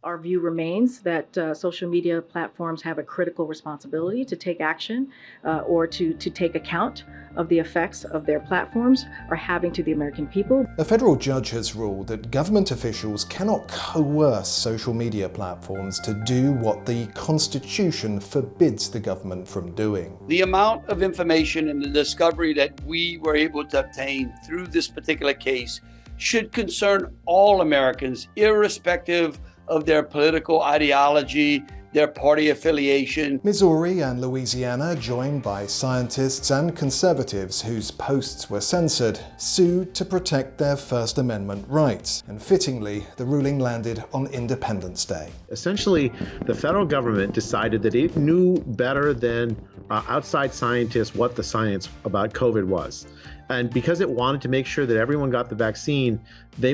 Our view remains that social media platforms have a critical responsibility to take action or to take account of the effects of their platforms are having to the American people. A federal judge has ruled that government officials cannot coerce social media platforms to do what the Constitution forbids the government from doing. The amount of information and the discovery that we were able to obtain through this particular case should concern all Americans, irrespective of their political ideology, their party affiliation. Missouri and Louisiana, joined by scientists and conservatives whose posts were censored, sued to protect their First Amendment rights. And fittingly, the ruling landed on Independence Day. Essentially, the federal government decided that it knew better than outside scientists what the science about COVID was. And because it wanted to make sure that everyone got the vaccine, they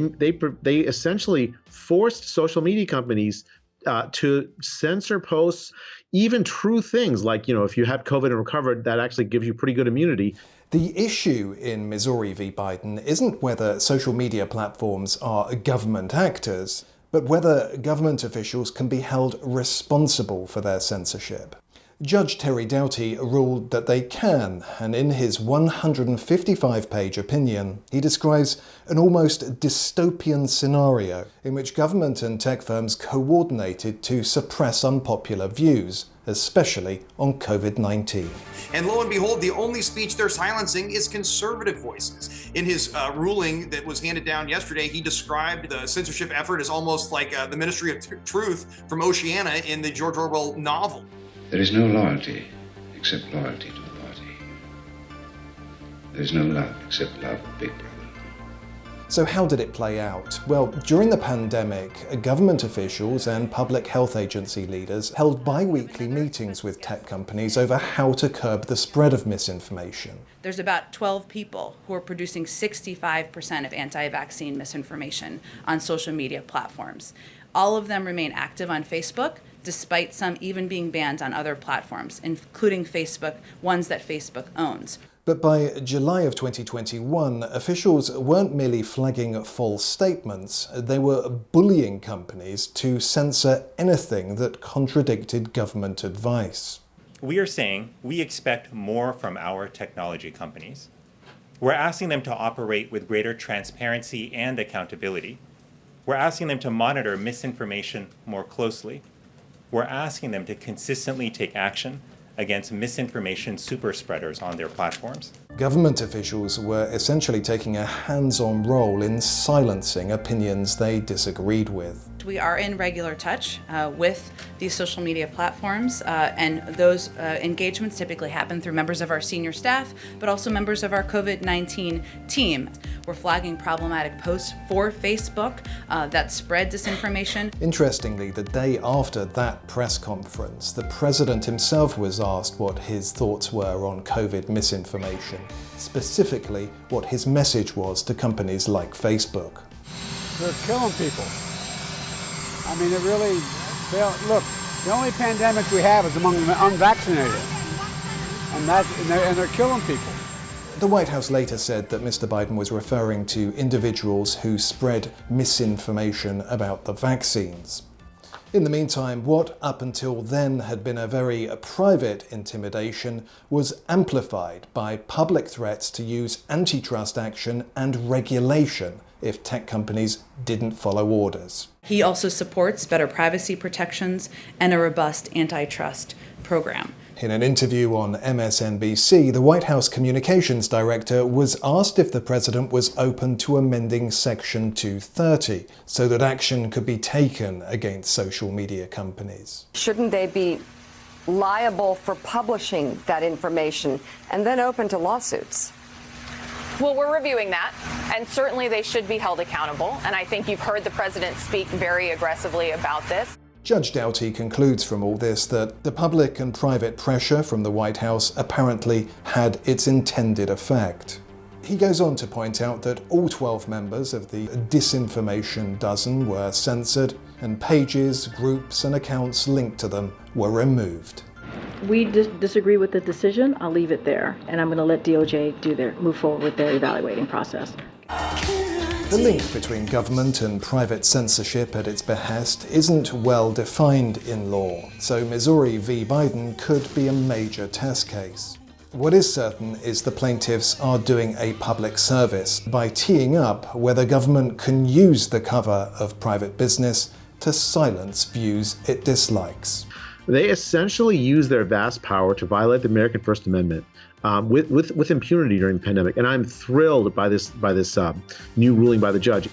essentially forced social media companies to censor posts, even true things like, if you had COVID and recovered, that actually gives you pretty good immunity. The issue in Missouri v. Biden isn't whether social media platforms are government actors, but whether government officials can be held responsible for their censorship. Judge Terry Doughty ruled that they can, and in his 155-page opinion, he describes an almost dystopian scenario in which government and tech firms coordinated to suppress unpopular views, especially on COVID-19. And lo and behold, the only speech they're silencing is conservative voices. In his ruling that was handed down yesterday, he described the censorship effort as almost like the Ministry of Truth from Oceana in the George Orwell novel. There is no loyalty except loyalty to the party. There is no love except love of Big Brother. So how did it play out? Well, during the pandemic, government officials and public health agency leaders held bi-weekly meetings with tech companies over how to curb the spread of misinformation. There's about 12 people who are producing 65% of anti-vaccine misinformation on social media platforms. All of them remain active on Facebook, despite some even being banned on other platforms, including Facebook, ones that Facebook owns. But by July of 2021, officials weren't merely flagging false statements, they were bullying companies to censor anything that contradicted government advice. We are saying we expect more from our technology companies. We're asking them to operate with greater transparency and accountability. We're asking them to monitor misinformation more closely. We're asking them to consistently take action against misinformation superspreaders on their platforms. Government officials were essentially taking a hands-on role in silencing opinions they disagreed with. We are in regular touch with these social media platforms, and those engagements typically happen through members of our senior staff, but also members of our COVID-19 team. We're flagging problematic posts for Facebook that spread disinformation. Interestingly, the day after that press conference, the president himself was asked what his thoughts were on COVID misinformation, specifically what his message was to companies like Facebook. They're killing people. I mean, it really, look, the only pandemic we have is among the unvaccinated, and they're killing people. The White House later said that Mr. Biden was referring to individuals who spread misinformation about the vaccines. In the meantime, what up until then had been a very private intimidation was amplified by public threats to use antitrust action and regulation if tech companies didn't follow orders. He also supports better privacy protections and a robust antitrust program. In an interview on MSNBC, the White House communications director was asked if the president was open to amending Section 230 so that action could be taken against social media companies. Shouldn't they be liable for publishing that information and then open to lawsuits? Well, we're reviewing that, and certainly they should be held accountable. And I think you've heard the president speak very aggressively about this. Judge Doughty concludes from all this that the public and private pressure from the White House apparently had its intended effect. He goes on to point out that all 12 members of the disinformation dozen were censored, and pages, groups, and accounts linked to them were removed. We disagree with the decision. I'll leave it there, and I'm going to let DOJ move forward with their evaluating process. The link between government and private censorship at its behest isn't well defined in law, so Missouri v. Biden could be a major test case. What is certain is the plaintiffs are doing a public service by teeing up whether government can use the cover of private business to silence views it dislikes. They essentially use their vast power to violate the American First Amendment with impunity during the pandemic, and I'm thrilled by this new ruling by the judge.